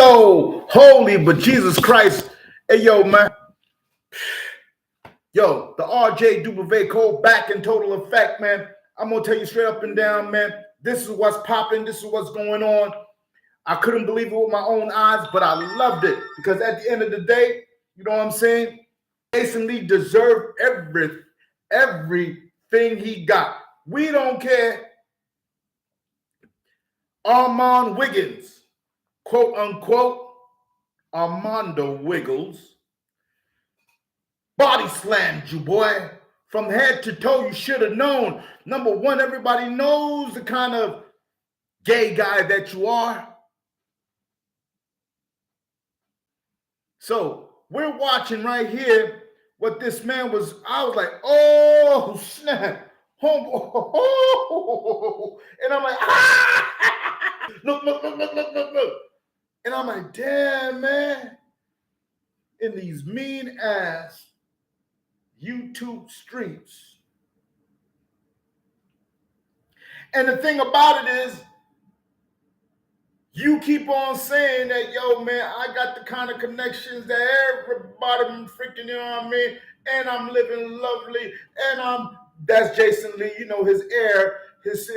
yo, holy but Jesus Christ. Hey, yo, man. Yo, the RJ Dubove code back in total effect, man. I'm going to tell you straight up and down, man. This is what's popping. This is what's going on. I couldn't believe it with my own eyes, but I loved it because at the end of the day, you know what I'm saying? Jason Lee deserved everything he got. We don't care. Arman Wiggins, quote unquote, Armando Wiggles, body slammed you, boy. From head to toe, you should have known. Number one, everybody knows the kind of gay guy that you are. So we're watching right here what this man was. I was like, oh, snap. Oh, and I'm like, ah! Look. And I'm like, damn, man. In these mean ass YouTube streets. And the thing about it is, you keep on saying that, yo, man, I got the kind of connections that everybody freaking, you know what I mean? And I'm living lovely. And that's Jason Lee, you know, his air, his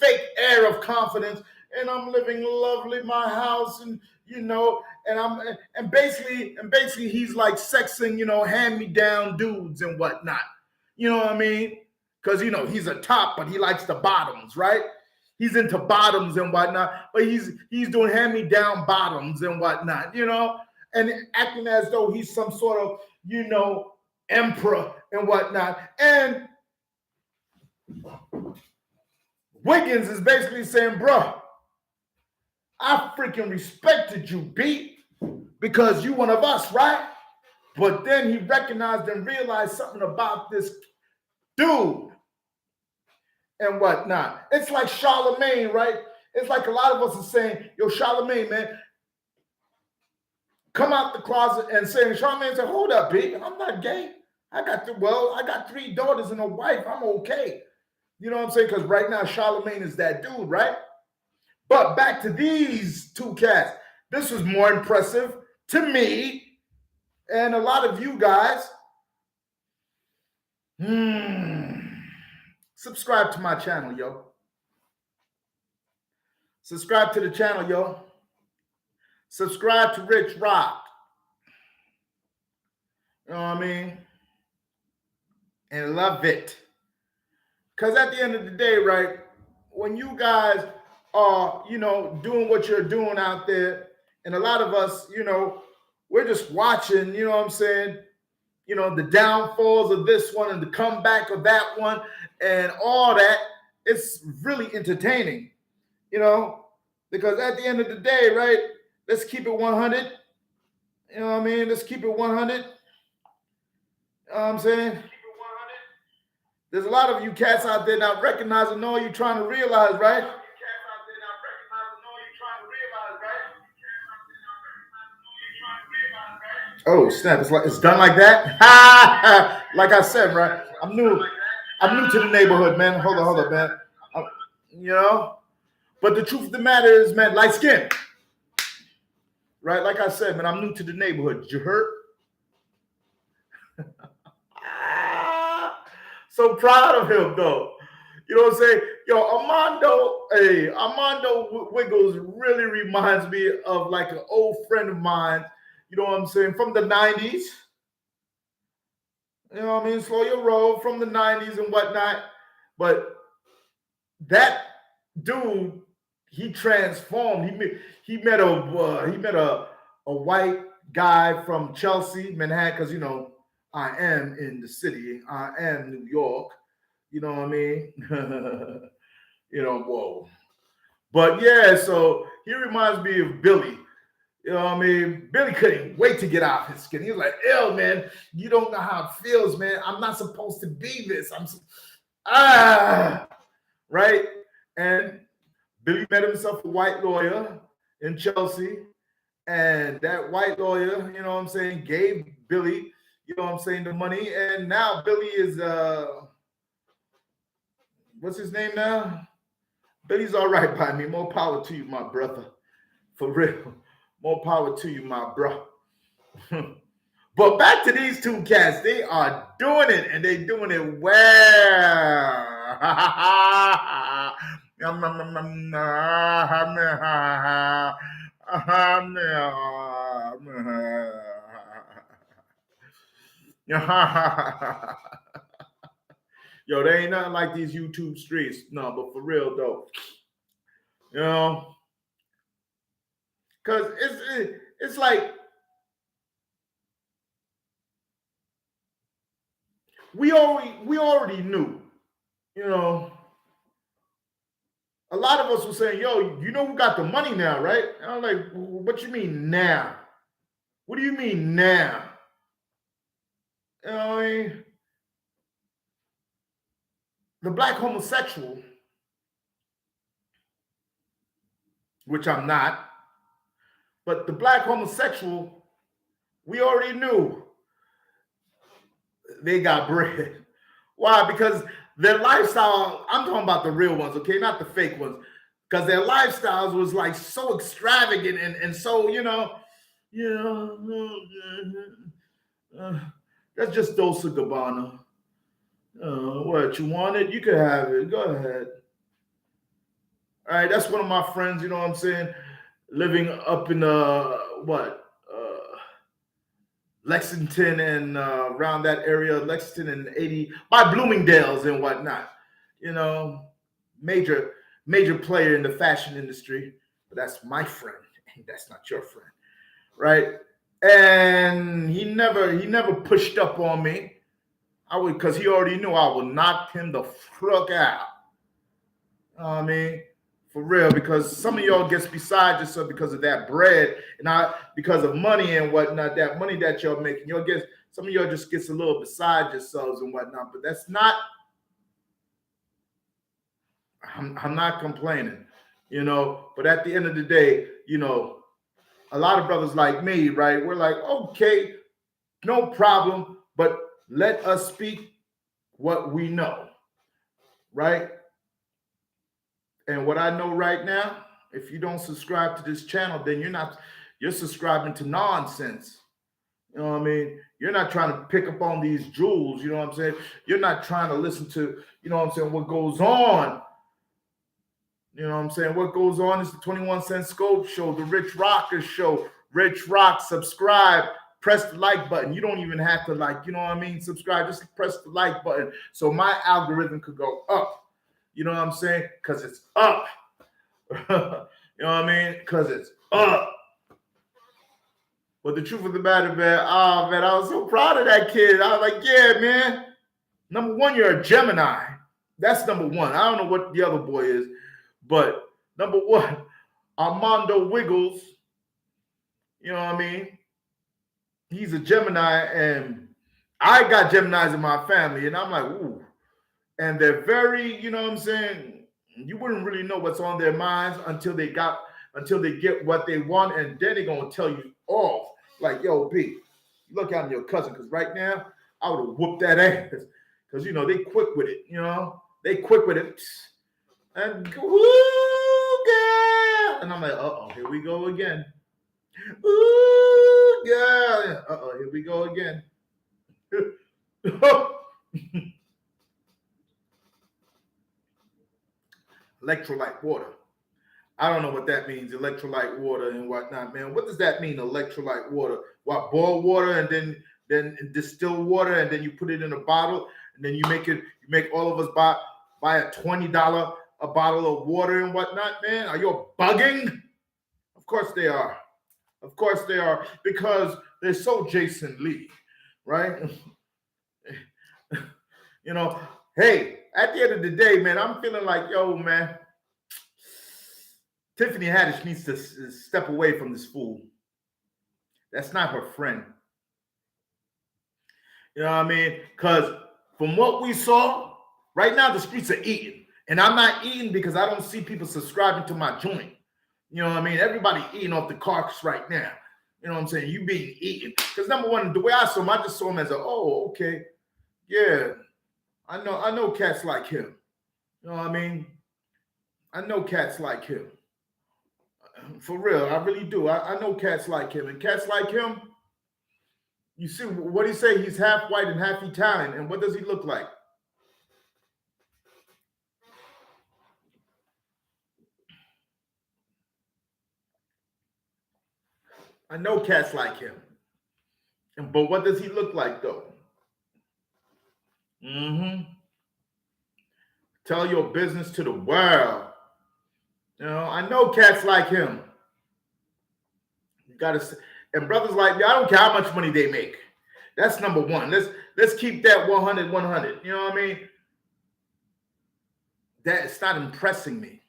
fake air of confidence. And I'm living lovely, my house, and you know, and basically he's like sexing, you know, hand-me-down dudes and whatnot. You know what I mean? Because you know he's a top, but he likes the bottoms, right? He's into bottoms and whatnot, but he's doing hand-me-down bottoms and whatnot, you know, and acting as though he's some sort of, you know, emperor and whatnot. And Wiggins is basically saying, bro, I freaking respected you, B, because you one of us, right? But then he recognized and realized something about this dude and whatnot. It's like Charlemagne, right? It's like a lot of us are saying, yo, Charlemagne, man, come out the closet and saying, Charlemagne said, hold up, B, I'm not gay. I got 3 daughters and a wife. I'm okay. You know what I'm saying? Because right now, Charlemagne is that dude, right? But back to these two cats. This was more impressive to me and a lot of you guys. Subscribe to my channel, yo. Subscribe to the channel, yo. Subscribe to Rich Rock. You know what I mean? And love it. Because at the end of the day, right, when you guys are, you know, doing what you're doing out there, and a lot of us, you know, we're just watching, you know what I'm saying, you know, the downfalls of this one and the comeback of that one and all that. It's really entertaining, you know, because at the end of the day, right, let's keep it 100. You know what I mean? Let's keep it 100. You know what I'm saying? There's a lot of you cats out there not recognizing, no, you're trying to realize, right? Oh snap! It's done like that. Like I said, right? I'm new to the neighborhood, man. Hold up, man. You know, but the truth of the matter is, man, light skin, right? Like I said, man, I'm new to the neighborhood. Did you heard? So proud of him, though. You know what I'm saying? Yo, Armando Wiggles really reminds me of like an old friend of mine. You know what I'm saying? From the 90s. You know what I mean? Slow your roll from the 90s and whatnot. But that dude, he transformed. He met a white guy from Chelsea, Manhattan, because you know I am in the city. I am New York. You know what I mean? You know, whoa. But yeah, so he reminds me of Billy. You know what I mean? Billy couldn't wait to get out of his skin. He was like, ew, man, you don't know how it feels, man. I'm not supposed to be this. Right? And Billy met himself a white lawyer in Chelsea. And that white lawyer, you know what I'm saying, gave Billy, you know what I'm saying, the money. And now Billy is, what's his name now? Billy's all right by me. More power to you, my brother. For real. More power to you, my bro. But back to these two cats. They are doing it, and they doing it well. Yo, they ain't nothing like these YouTube streets. No, but for real though, you know, because it's like we already knew, you know. A lot of us were saying, "Yo, you know who got the money now, right?" And I'm like, "What you mean now? What do you mean now?" You know, what I mean, the black homosexual, which I'm not, but the black homosexual, we already knew they got bread. Why? Because their lifestyle, I'm talking about the real ones, okay, not the fake ones. Because their lifestyles was like so extravagant and so, you know, that's just Dolce Gabbana. What, you want it? You can have it. Go ahead. All right, that's one of my friends, you know what I'm saying? Living up in what? Lexington and around that area, Lexington and 80 by Bloomingdale's and whatnot. You know, major major player in the fashion industry. But that's my friend, and that's not your friend, right? And he never pushed up on me. I would because he already knew I would knock him the fuck out. You know what I mean? For real, because some of y'all gets beside yourself because of that bread, and not because of money and whatnot. That money that y'all making, y'all get some of y'all just gets a little beside yourselves and whatnot. But that's not. I'm not complaining, you know. But at the end of the day, you know, a lot of brothers like me, right? We're like, okay, no problem, but let us speak what we know, right? And what I know right now, if you don't subscribe to this channel, then you're subscribing to nonsense. You know what I mean? You're not trying to pick up on these jewels, you know what I'm saying? You're not trying to listen to, you know what I'm saying, what goes on. You know what I'm saying? What goes on is the 21 Cent Scope Show, the Rich Rockers Show. Rich Rock, subscribe, press the like button. You don't even have to like, you know what I mean? Subscribe, just press the like button so my algorithm could go up. You know what I'm saying? Because it's up. You know what I mean? Because it's up. But the truth of the matter, man, man, I was so proud of that kid. I was like, yeah, man. Number one, you're a Gemini. That's number one. I don't know what the other boy is, but number one, Armando Wiggles, you know what I mean? He's a Gemini, and I got Geminis in my family, and I'm like, ooh. And they're very, you know what I'm saying? You wouldn't really know what's on their minds until they get what they want, and then they're gonna tell you off. Like, yo, B, look out on your cousin, because right now I would have whooped that ass. Because you know, they quick with it, you know, they quick with it. And ooh, girl. And I'm like, uh-oh, here we go again. Ooh, girl. Uh-oh, here we go again. Electrolyte water. I don't know what that means, electrolyte water and whatnot, man. What does that mean, electrolyte water? What, boil water and then distill water and then you put it in a bottle and then you make all of us buy a $20 a bottle of water and whatnot, man? Are you bugging? Of course they are. Of course they are, because they're so Jason Lee, right? You know, hey, at the end of the day, man, I'm feeling like, yo, man, Tiffany Haddish needs to step away from this fool. That's not her friend. You know what I mean? Because from what we saw, right now the streets are eating. And I'm not eating because I don't see people subscribing to my joint. You know what I mean? Everybody eating off the carcass right now. You know what I'm saying? You being eaten. Because number one, the way I saw him, I just saw him as oh, okay. Yeah. I know cats like him. You know what I mean? I know cats like him. For real, I really do. I know cats like him, and cats like him. You see what he say? He's half white and half Italian, and what does he look like? I know cats like him, but what does he look like though? Mm-hmm. Tell your business to the world. I know cats like him. You gotta, and brothers like me, I don't care how much money they make. That's number one. Let's keep that 100, 100. You know what I mean? That it's not impressing me.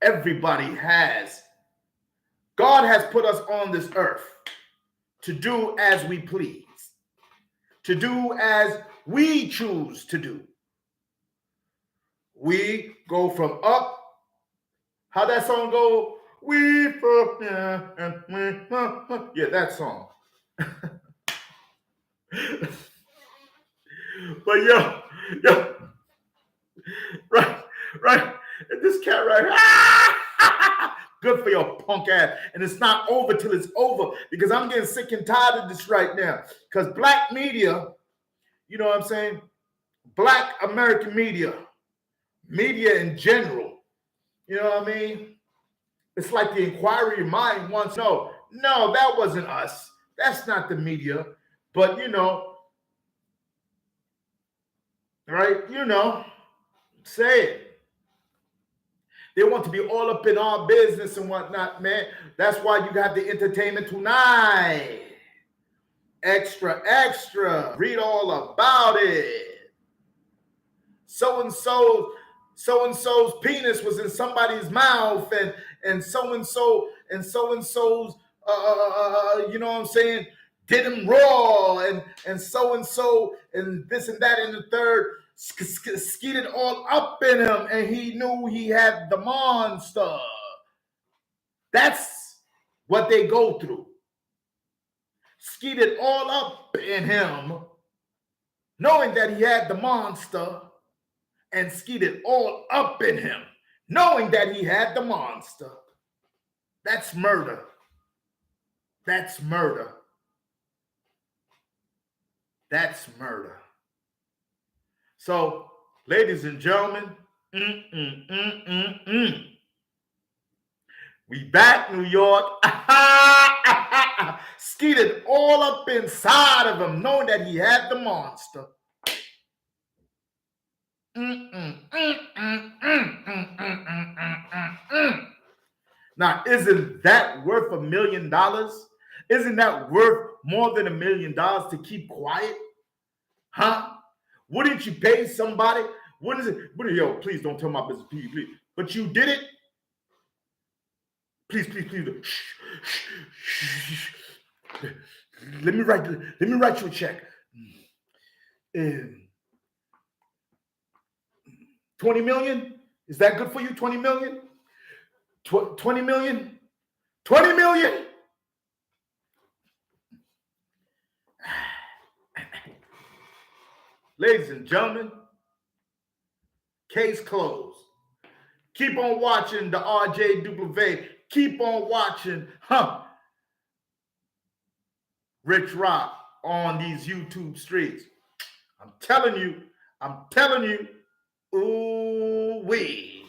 Everybody has. God has put us on this earth to do as we please, to do as we choose to do. We go from up. How that song go? We from yeah, that song. But yo, right, and this cat right here, good for your punk ass. And it's not over till it's over, because I'm getting sick and tired of this right now. Because black media, you know what I'm saying? Black American media in general, you know what I mean? It's like the inquiry mind wants to know, no, that wasn't us. That's not the media. But, right? Say it. They want to be all up in our business and whatnot, man. That's why you got the entertainment tonight. Extra, extra. Read all about it. So-and-so's penis was in somebody's mouth, and so-and-so's, you know what I'm saying, did him raw, and so-and-so, and this and that, and the third, skeeted all up in him, and he knew he had the monster. That's what they go through. Skeeted all up in him, knowing that he had the monster, and skeeted all up in him, knowing that he had the monster. That's murder. That's murder. That's murder. So, ladies and gentlemen, we back, New York. Skeeted all up inside of him, knowing that he had the monster. Now, isn't that worth $1 million? Isn't that worth more than $1 million to keep quiet? Huh? Wouldn't you pay somebody? What is it? Yo, please don't tell my business, please. But you did it? Please. Shh. Let me write you a check. 20 million? Is that good for you? 20 million? 20 million? 20 million? Ladies and gentlemen, case closed. Keep on watching the RJW. Keep on watching, Rich Rock on these YouTube streets. I'm telling you, ooh-wee.